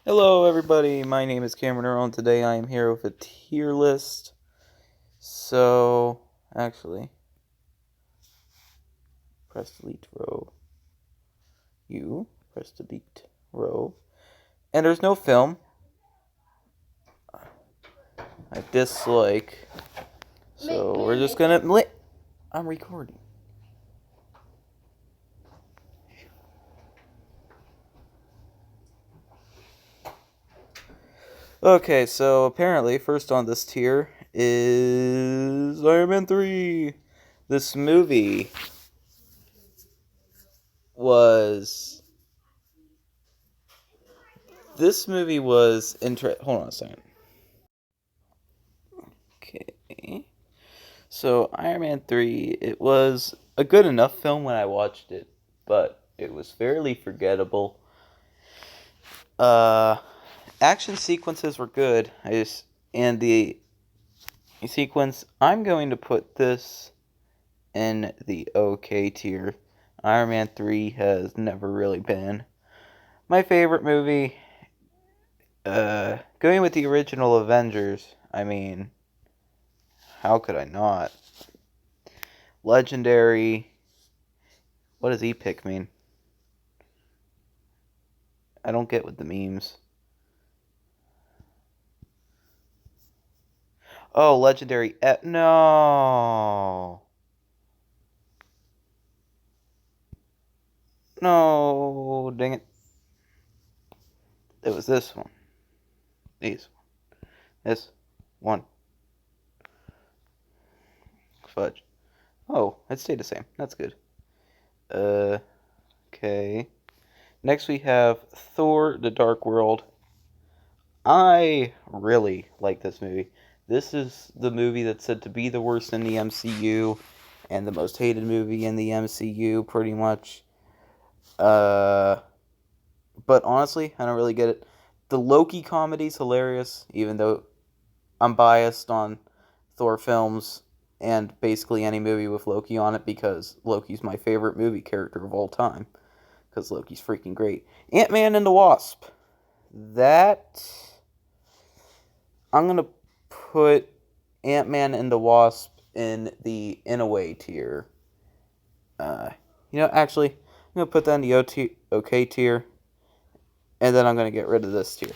Hello, everybody. My name is Cameron Earl, and today I am here with a tier list. So, actually, press delete row. You press delete row, and there's no film I dislike. So we're just gonna. I'm recording. Okay, so apparently, first on this tier is Iron Man 3. This movie was. This movie was Hold on a second. Okay. So, Iron Man 3, it was a good enough film when I watched it, but it was fairly forgettable. Uh, Action sequences were good. And the sequence, I'm going to put this in the okay tier. Iron Man 3 has never really been my favorite movie. Going with the original Avengers, I mean, how could I not? Legendary. What does epic mean? I don't get with the memes. Oh, legendary. No. No. Dang it. It was this one. These. This one. Fudge. Oh, it stayed the same. That's good. Okay. Next we have Thor: The Dark World. I really like this movie. This is the movie that's said to be the worst in the MCU and the most hated movie in the MCU, pretty much. Uh, but honestly, I don't really get it. The Loki comedy's hilarious, even though I'm biased on Thor films and basically any movie with Loki on it because Loki's my favorite movie character of all time. Because Loki's freaking great. Ant-Man and the Wasp. That. I'm going to put Ant-Man and the Wasp in the in a way tier. Actually, I'm going to put that in the okay tier. And then I'm going to get rid of this tier.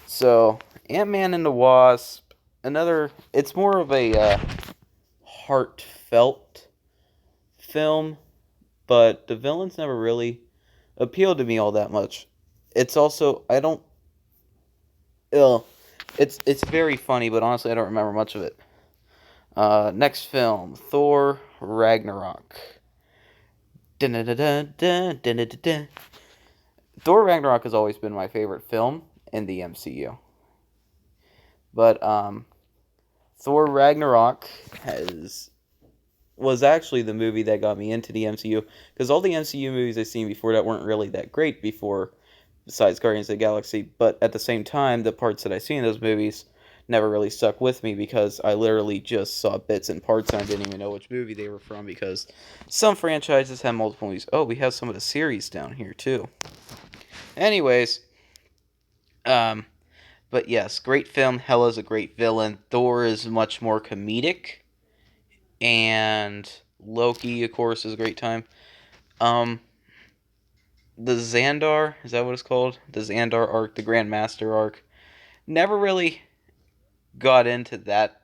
So, Ant-Man and the Wasp, it's more of a heartfelt film, but the villains never really appealed to me all that much. It's also, I don't, it's very funny, but honestly, I don't remember much of it. Next film, Thor Ragnarok. Thor Ragnarok has always been my favorite film in the MCU. But Thor Ragnarok was actually the movie that got me into the MCU because all the MCU movies I've seen before that weren't really that great before, besides Guardians of the Galaxy. But at the same time, the parts that I seen in those movies never really stuck with me because I literally just saw bits and parts and I didn't even know which movie they were from because some franchises have multiple movies. Oh, we have some of the series down here too. Anyways, um, but yes, great film. Hela's a great villain. Thor is much more comedic, and Loki, of course, is a great time. Um, the Xandar, is that what it's called? The Xandar arc, the Grand Master arc, never really got into that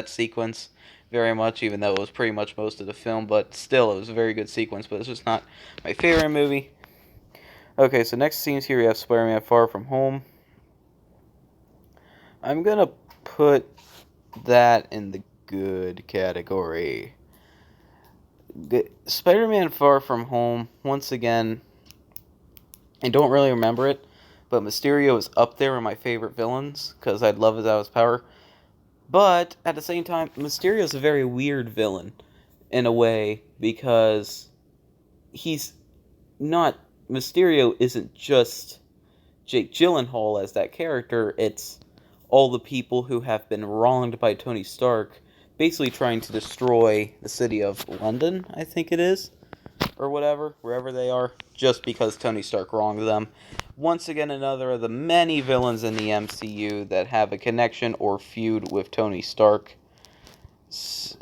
sequence very much, even though it was pretty much most of the film. But still, it was a very good sequence. But it's just not my favorite movie. Okay, so next scenes here we have Spider-Man: Far From Home. I'm gonna put that in the good category. Spider-Man: Far From Home. Once again, I don't really remember it, but Mysterio is up there with my favorite villains because I'd love his out his power. But at the same time, Mysterio is a very weird villain in a way because he's not. Mysterio isn't just Jake Gyllenhaal as that character. It's all the people who have been wronged by Tony Stark, basically trying to destroy the city of London. I think it is. or whatever, wherever they are, just because Tony Stark wronged them. Once again, another of the many villains in the MCU that have a connection or feud with Tony Stark.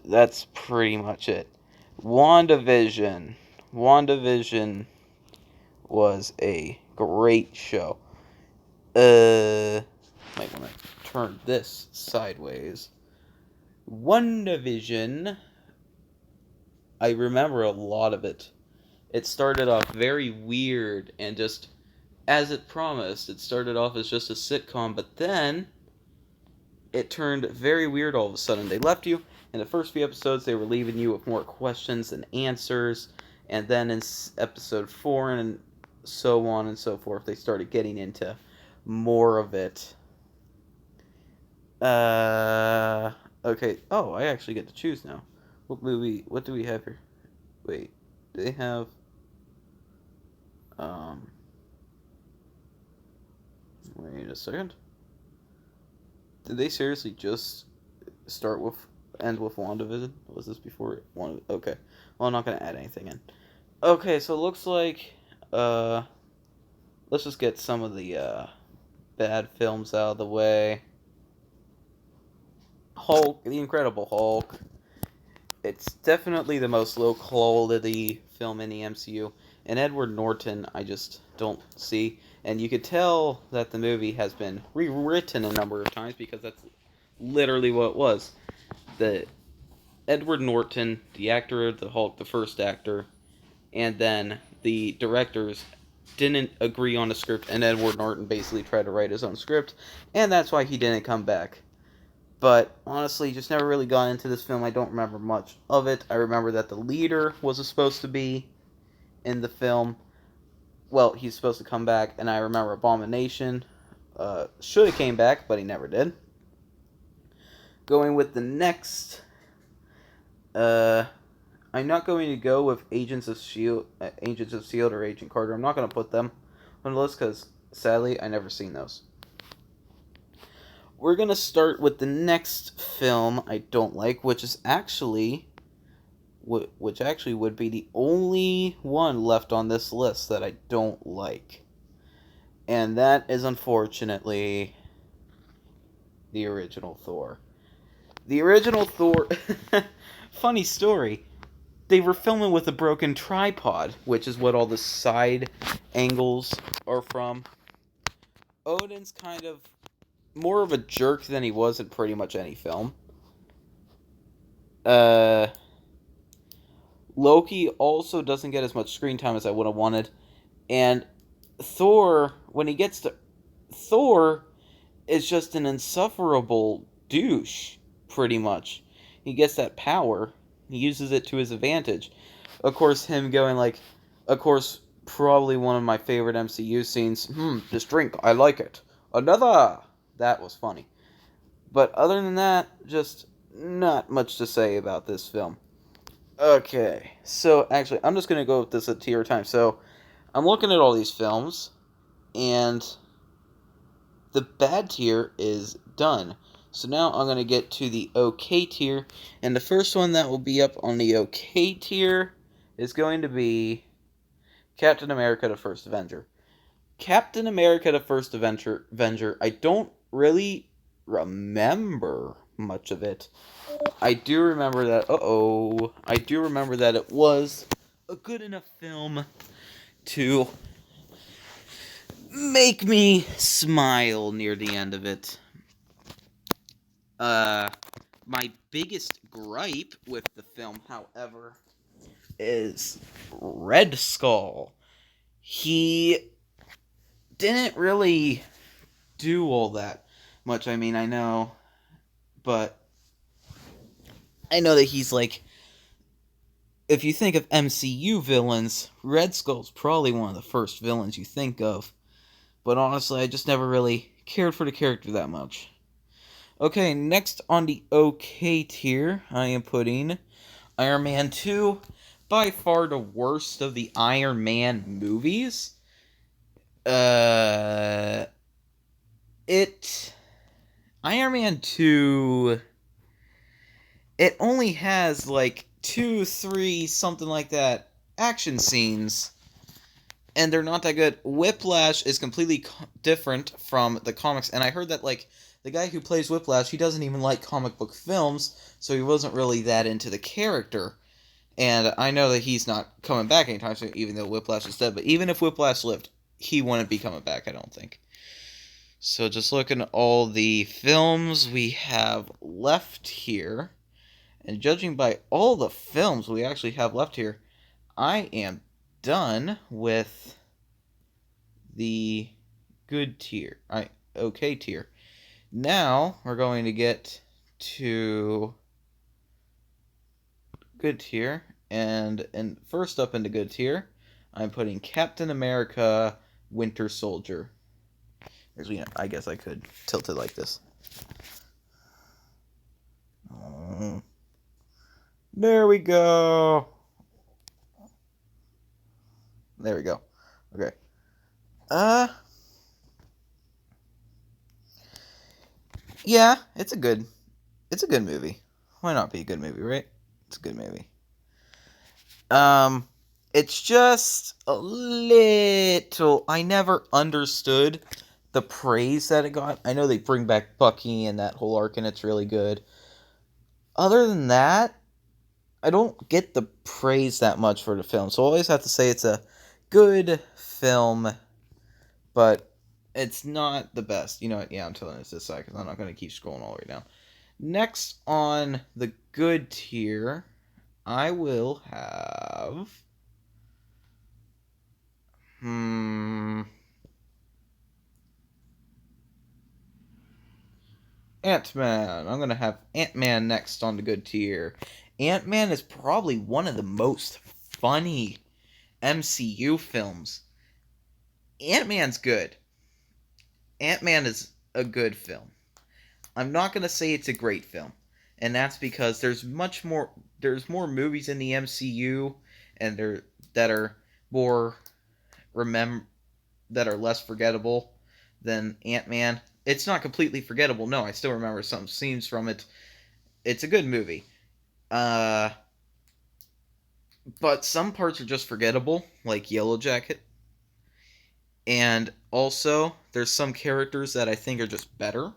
That's pretty much it. WandaVision. WandaVision was a great show. Might want to turn this sideways. WandaVision, I remember a lot of it. It started off very weird and just, as it promised, it started off as just a sitcom, but then it turned very weird all of a sudden. They left you. In the first few episodes, they were leaving you with more questions than answers, and then in episode 4 and so on and so forth, they started getting into more of it. Okay. Oh, I actually get to choose now. What do we have here? Wait, do they have, wait a second. Did they seriously just end with WandaVision? Was this before Wanda? Okay. Well, I'm not gonna add anything in. Okay, so it looks like, let's just get some of the, bad films out of the way. Hulk, The Incredible Hulk. It's definitely the most low-quality film in the MCU. And Edward Norton, I just don't see. And you could tell that the movie has been rewritten a number of times because that's literally what it was. The Edward Norton, the actor of the Hulk, the first actor, and then the directors didn't agree on a script, and Edward Norton basically tried to write his own script, and that's why he didn't come back. But honestly, just never really got into this film. I don't remember much of it. I remember that the leader was supposed to be in the film. Well, he's supposed to come back, and I remember Abomination should have came back, but he never did. Going with the next, I'm not going to go with Agents of Shield or Agent Carter. I'm not going to put them on the list because sadly I never seen those. We're going to start with the next film I don't like, which actually would be the only one left on this list that I don't like. And that is unfortunately the original Thor. The original Thor, funny story, they were filming with a broken tripod, which is what all the side angles are from. Odin's kind of more of a jerk than he was in pretty much any film. Loki also doesn't get as much screen time as I would have wanted. And Thor, when he gets to... Thor is just an insufferable douche, pretty much. He gets that power. He uses it to his advantage. Of course, him going like... Of course, probably one of my favorite MCU scenes. This drink, I like it. Another! That was funny. But other than that, just not much to say about this film. Okay, so actually, I'm just going to go with this a tier at a time. So, I'm looking at all these films, and the bad tier is done. So now I'm going to get to the okay tier, and the first one that will be up on the okay tier is going to be Captain America: The First Avenger. Captain America: The First Avenger, I don't really remember much of it. I do remember that, it was a good enough film to make me smile near the end of it. My biggest gripe with the film, however, is Red Skull. He didn't really do all that much. I mean, I know, but I know that he's like, if you think of MCU villains, Red Skull's probably one of the first villains you think of. But honestly, I just never really cared for the character that much. Okay, next on the okay tier, I am putting Iron Man 2. By far the worst of the Iron Man movies. Iron Man 2, it only has like 2, 3, something like that, action scenes, and they're not that good. Whiplash is completely different from the comics, and I heard that, like, the guy who plays Whiplash, he doesn't even like comic book films, so he wasn't really that into the character. And I know that he's not coming back anytime soon, even though Whiplash is dead. But even if Whiplash lived, he wouldn't be coming back, I don't think. So just looking at all the films we have left here, and judging by all the films we actually have left here, I am done with the good tier. Okay tier. Now we're going to get to good tier, and first up into good tier, I'm putting Captain America: Winter Soldier. I guess I could tilt it like this. There we go. There we go. Okay. Yeah, it's a good movie. Why not be a good movie, right? It's a good movie. It's just a little. I never understood the praise that it got. I know they bring back Bucky and that whole arc, and it's really good. Other than that, I don't get the praise that much for the film. So I always have to say it's a good film, but it's not the best. You know what? Yeah, I'm telling this side because I'm not going to keep scrolling all the way down. Next on the good tier, I will have. AntMan. I'm going to have AntMan next on the good tier. AntMan is probably one of the most funny MCU films. AntMan's good. AntMan is a good film. I'm not going to say it's a great film. And that's because there's more movies in the MCU and that are more that are less forgettable than Ant-Man. It's not completely forgettable. No, I still remember some scenes from it. It's a good movie. But some parts are just forgettable, like Yellow Jacket. And also, there's some characters that I think are just better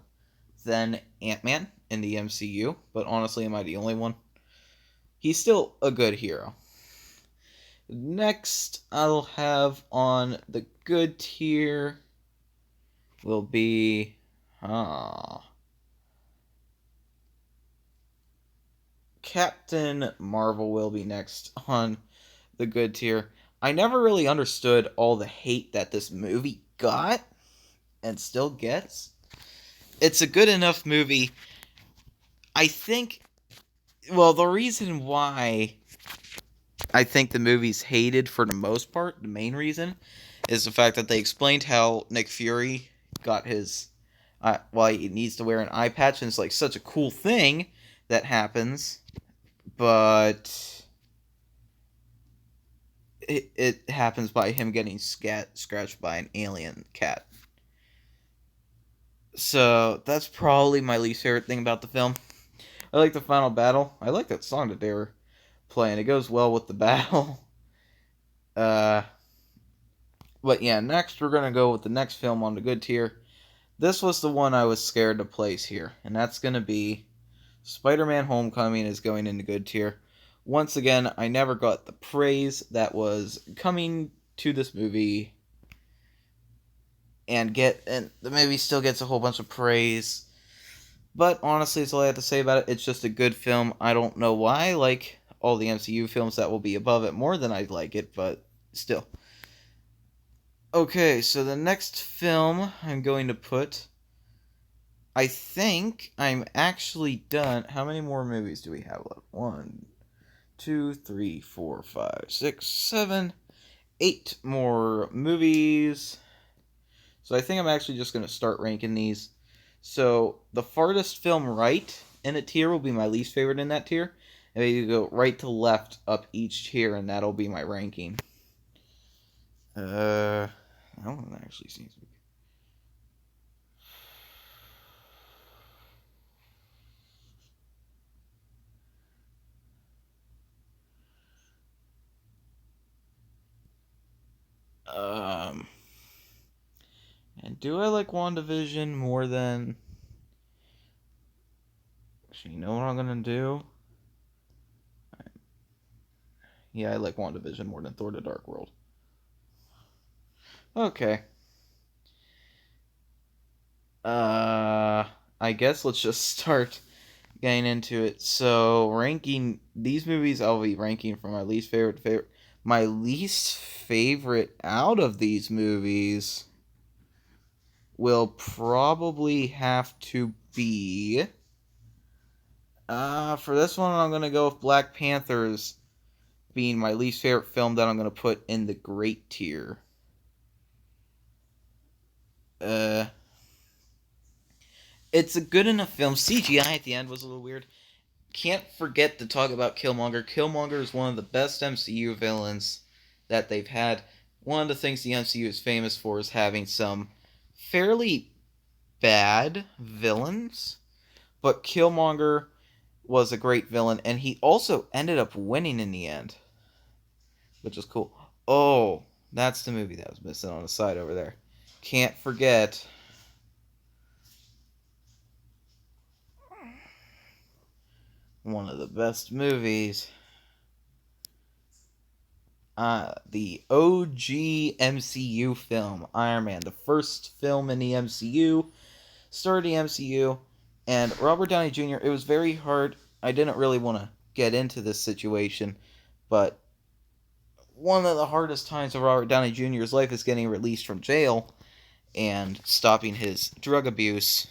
than Ant-Man in the MCU. But honestly, am I the only one? He's still a good hero. Next, I'll have on the good tier will be... Captain Marvel will be next on the good tier. I never really understood all the hate that this movie got and still gets. It's a good enough movie. I think, well, the reason why I think the movie's hated for the most part, the main reason, is the fact that they explained how Nick Fury got his, why he needs to wear an eye patch, and it's like such a cool thing that happens, but it happens by him getting scratched by an alien cat. So that's probably my least favorite thing about the film. I like the final battle. I like that song that they were playing. It goes well with the battle. But yeah, next we're gonna go with the next film on the good tier. This was the one I was scared to place here, and that's gonna be Spider-Man: Homecoming is going into good tier. Once again, I never got the praise that was coming to this movie, and the movie still gets a whole bunch of praise. But honestly, that's all I have to say about it. It's just a good film. I don't know why I like all the MCU films that will be above it more than I like it, but still. Okay, so the next film I'm going to put, I think I'm actually done. How many more movies do we have left? 1, 2, 3, 4, 5, 6, 7, 8 more movies. So I think I'm actually just going to start ranking these. So the farthest film right in a tier will be my least favorite in that tier. And you go right to left up each tier, and that'll be my ranking. That one actually seems to be. Um, and do I like WandaVision more than... Actually, you know what I'm gonna do? Yeah, I like WandaVision more than Thor: The Dark World. Okay. I guess let's just start getting into it. So, ranking these movies, I'll be ranking from my least favorite to favorite. My least favorite out of these movies will probably have to be. For this one, I'm gonna go with Black Panthers being my least favorite film that I'm gonna put in the great tier. Uh, it's a good enough film. CGI at the end was a little weird. Can't forget to talk about Killmonger. Killmonger is one of the best MCU villains that they've had. One of the things the MCU is famous for is having some fairly bad villains, but Killmonger was a great villain, and he also ended up winning in the end, which is cool. Oh, that's the movie that was missing on the side over there. Can't forget one of the best movies. The OG MCU film, Iron Man, the first film in the MCU, started the MCU, and Robert Downey Jr., it was very hard. I didn't really want to get into this situation, but one of the hardest times of Robert Downey Jr.'s life is getting released from jail and stopping his drug abuse.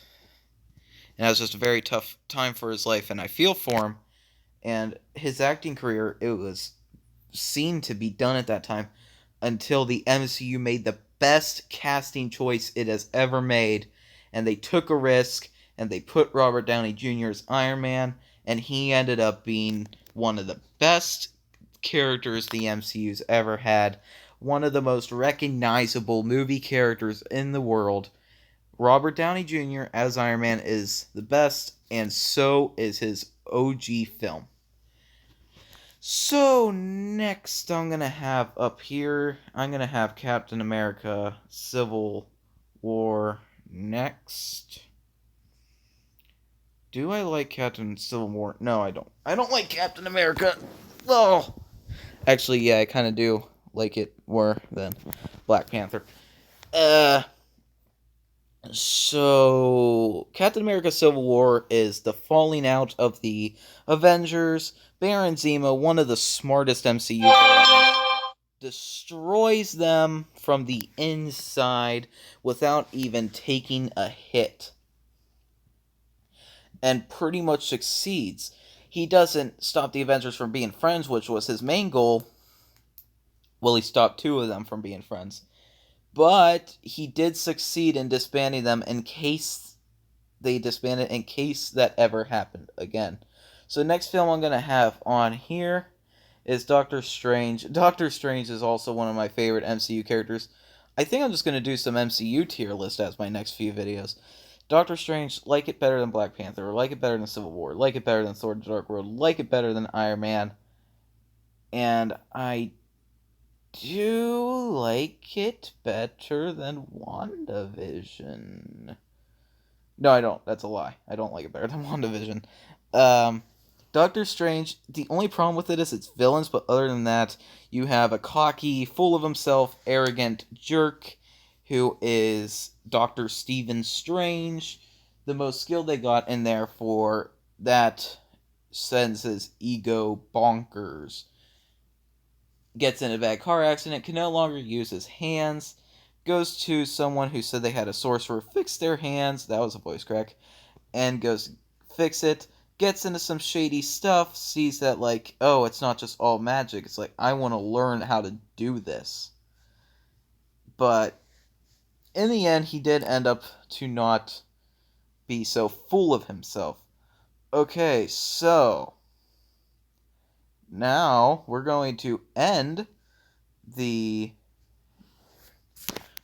And that was just a very tough time for his life, and I feel for him. And his acting career, it was seen to be done at that time until the MCU made the best casting choice it has ever made, and they took a risk and they put Robert Downey Jr. as Iron Man, and he ended up being one of the best characters the MCU's ever had, one of the most recognizable movie characters in the world. Robert Downey Jr. as Iron Man is the best, and so is his OG film. So, next I'm going to have up here, I'm going to have Captain America Civil War next. Do I like Captain Civil War? No, I don't. I don't like Captain America. Oh! Actually, yeah, I kind of do like it more than Black Panther. So, Captain America Civil War is the falling out of the Avengers. Baron Zemo, one of the smartest MCU villains, destroys them from the inside without even taking a hit. And pretty much succeeds. He doesn't stop the Avengers from being friends, which was his main goal. Well, he stopped two of them from being friends. But he did succeed in disbanding them in case they disbanded, in case that ever happened again. So next film I'm going to have on here is Doctor Strange. Doctor Strange is also one of my favorite MCU characters. I think I'm just going to do some MCU tier list as my next few videos. Doctor Strange, like it better than Black Panther, like it better than Civil War, like it better than Thor: The Dark World, like it better than Iron Man. And I do like it better than WandaVision. No, I don't. That's a lie. I don't like it better than WandaVision. Doctor Strange, the only problem with it is its villains, but other than that, you have a cocky, full of himself, arrogant jerk who is Dr. Stephen Strange, the most skilled they got in there for that sends his ego bonkers. Gets in a bad car accident, can no longer use his hands, goes to someone who said they had a sorcerer fix their hands, that was a voice crack, and goes fix it, gets into some shady stuff, sees that like, oh, it's not just all magic, it's like, I want to learn how to do this. But in the end, he did end up to not be so full of himself. Okay, so now we're going to end the...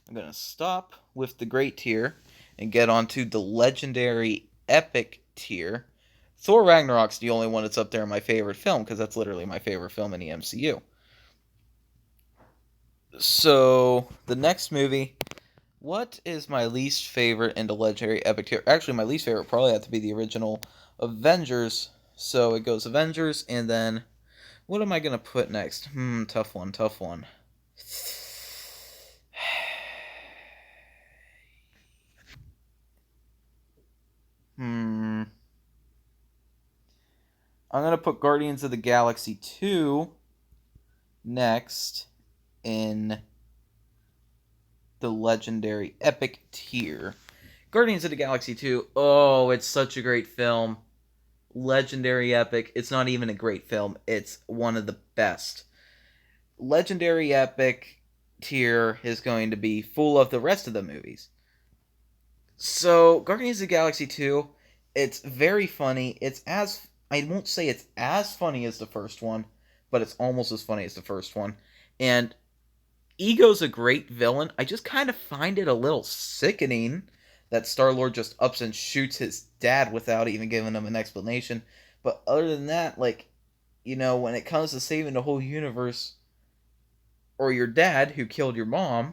I'm going to stop with the great tier and get onto the legendary epic tier. Thor Ragnarok's the only one that's up there in my favorite film, because that's literally my favorite film in the MCU. So, the next movie. What is my least favorite in the legendary epic tier? Actually, my least favorite probably have to be the original Avengers. So it goes Avengers, and then what am I gonna put next? Tough one, tough one. I'm gonna put Guardians of the Galaxy 2 next in the legendary epic tier. Guardians of the Galaxy 2. Oh, it's such a great film. Legendary epic. It's not even a great film. It's one of the best. Legendary epic tier is going to be full of the rest of the movies. So, Guardians of the Galaxy 2, it's very funny. I won't say it's as funny as the first one, but it's almost as funny as the first one. And Ego's a great villain. I just kind of find it a little sickening that Star-Lord just ups and shoots his dad without even giving him an explanation. But other than that, when it comes to saving the whole universe, or your dad who killed your mom,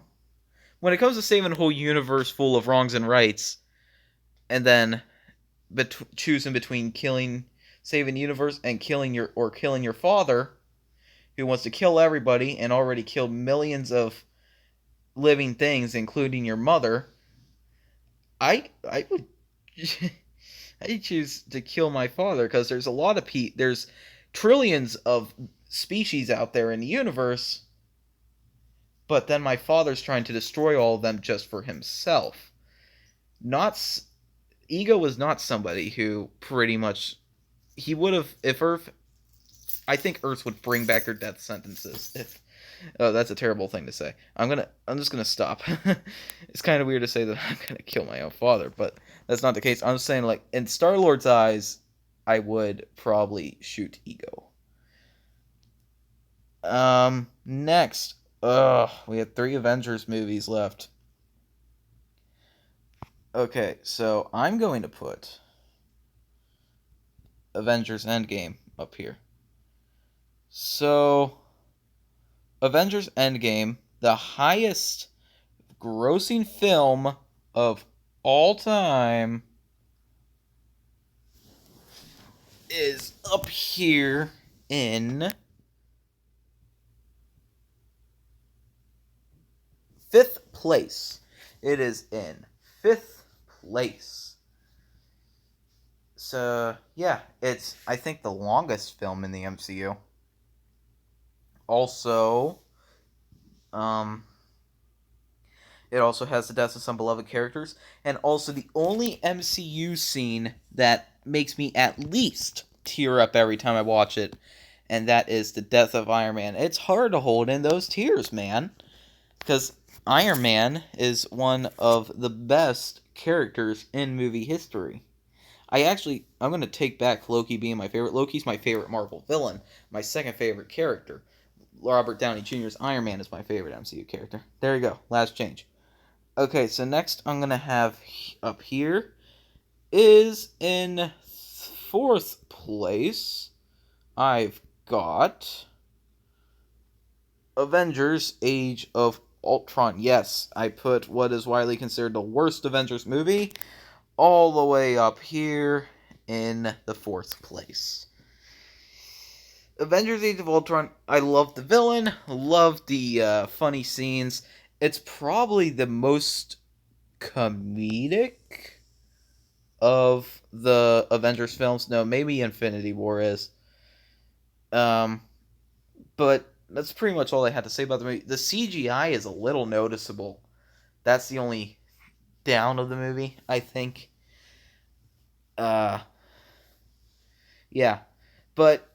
when it comes to saving a whole universe full of wrongs and rights, and then choosing between saving the universe and killing your father, who wants to kill everybody and already killed millions of living things, including your mother, I would I choose to kill my father because there's trillions of species out there in the universe, but then my father's trying to destroy all of them just for himself. Not Ego was not somebody who pretty much he would have if Earth. I think Earth would bring back their death sentences if. Oh, that's a terrible thing to say. I'm just gonna stop. It's kind of weird to say that I'm gonna kill my own father, but that's not the case. I'm saying, like, in Star Lord's eyes, I would probably shoot Ego. Next, we have 3 Avengers movies left. Okay, so I'm going to put Avengers Endgame up here. So, Avengers Endgame, the highest grossing film of all time, is up here in 5th place. It is in 5th place. So, yeah, it's, I think, the longest film in the MCU. Also, it also has the deaths of some beloved characters, and also the only MCU scene that makes me at least tear up every time I watch it, and that is the death of Iron Man. It's hard to hold in those tears, man, because Iron Man is one of the best characters in movie history. I'm going to take back Loki being my favorite. Loki's my favorite Marvel villain, my second favorite character. Robert Downey Jr.'s Iron Man is my favorite MCU character. There you go, last change. Okay, so next I'm going to have up here is in 4th place, I've got Avengers Age of Ultron. Yes, I put what is widely considered the worst Avengers movie all the way up here in the 4th place. Avengers Age of Ultron, I love the villain, love the funny scenes. It's probably the most comedic of the Avengers films. No, maybe Infinity War is. But that's pretty much all I had to say about the movie. The CGI is a little noticeable. That's the only down of the movie, I think. Yeah. But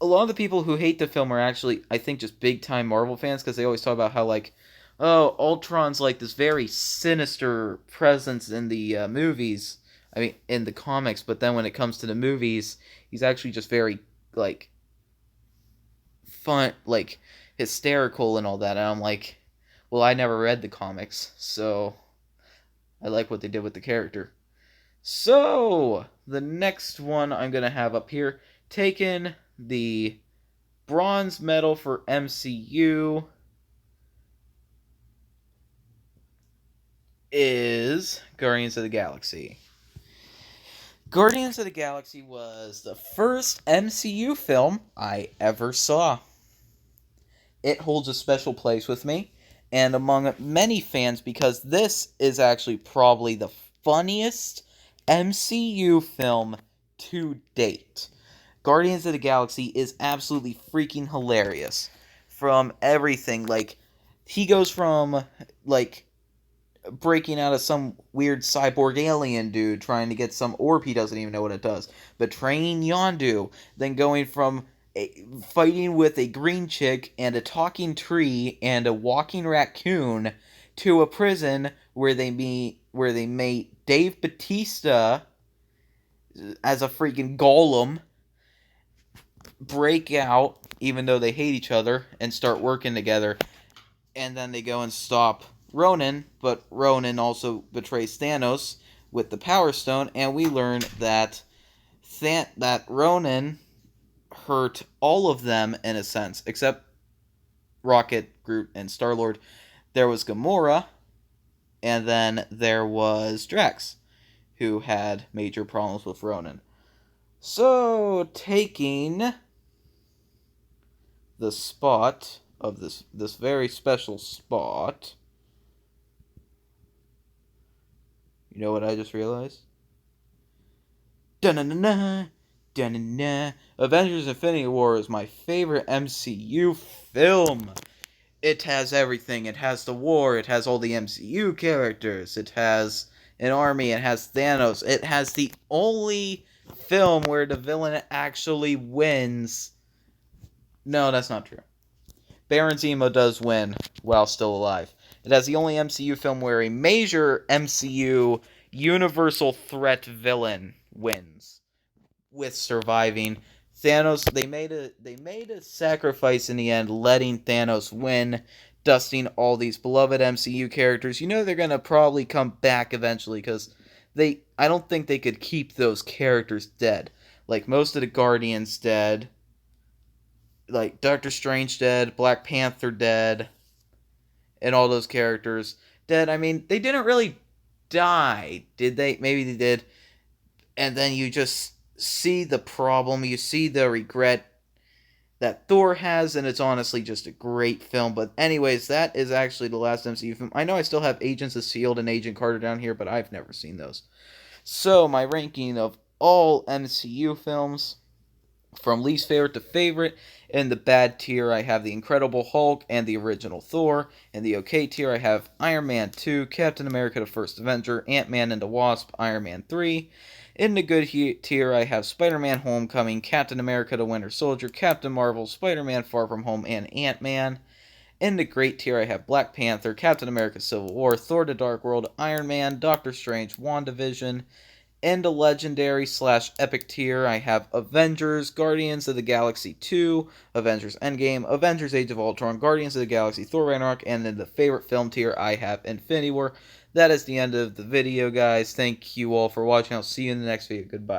a lot of the people who hate the film are actually, I think, just big time Marvel fans because they always talk about how, like, oh, Ultron's like this very sinister presence in the movies. I mean, in the comics, but then when it comes to the movies, he's actually just very, like, fun, like, hysterical and all that. And I'm like, well, I never read the comics, so I like what they did with the character. So, the next one I'm going to have up here, taking the bronze medal for MCU, is Guardians of the Galaxy. Guardians of the Galaxy was the first MCU film I ever saw. It holds a special place with me and among many fans because this is actually probably the funniest MCU film to date. Guardians of the Galaxy is absolutely freaking hilarious. From everything, like, he goes from, like, breaking out of some weird cyborg alien dude trying to get some orb he doesn't even know what it does, betraying Yondu, then going from fighting with a green chick and a talking tree and a walking raccoon to a prison where they meet Dave Bautista as a freaking golem, break out even though they hate each other and start working together, and then they go and stop Ronan, but Ronan also betrays Thanos with the Power Stone, and we learn that that Ronan hurt all of them in a sense, except Rocket, Groot, and Star-Lord. There was Gamora, and then there was Drax, who had major problems with Ronan. So, taking the spot of this very special spot. You know what I just realized? Dun-na-na-na, dun-na-na. Avengers Infinity War is my favorite MCU film. It has everything. It has the war. It has all the MCU characters. It has an army. It has Thanos. It has the only film where the villain actually wins. No, that's not true. Baron Zemo does win while still alive. It has the only MCU film where a major MCU universal threat villain wins with surviving. Thanos, they made a sacrifice in the end, letting Thanos win, dusting all these beloved MCU characters. You know they're gonna probably come back eventually because I don't think they could keep those characters dead. Like most of the Guardians dead, like Doctor Strange dead, Black Panther dead, and all those characters dead. I mean, they didn't really die, did they? Maybe they did. And then you just see the problem, you see the regret that Thor has, and it's honestly just a great film. But anyways, that is actually the last MCU film. I know I still have Agents of S.H.I.E.L.D. and Agent Carter down here, but I've never seen those. So, my ranking of all MCU films, from least favorite to favorite. In the bad tier, I have The Incredible Hulk and the original Thor. In the okay tier, I have Iron Man 2, Captain America the First Avenger, Ant-Man and the Wasp, Iron Man 3. In the good tier, I have Spider-Man Homecoming, Captain America the Winter Soldier, Captain Marvel, Spider-Man Far From Home, and Ant-Man. In the great tier, I have Black Panther, Captain America Civil War, Thor the Dark World, Iron Man, Doctor Strange, WandaVision. In the legendary / epic tier, I have Avengers, Guardians of the Galaxy 2, Avengers Endgame, Avengers Age of Ultron, Guardians of the Galaxy, Thor Ragnarok, and in the favorite film tier, I have Infinity War. That is the end of the video, guys. Thank you all for watching. I'll see you in the next video. Goodbye.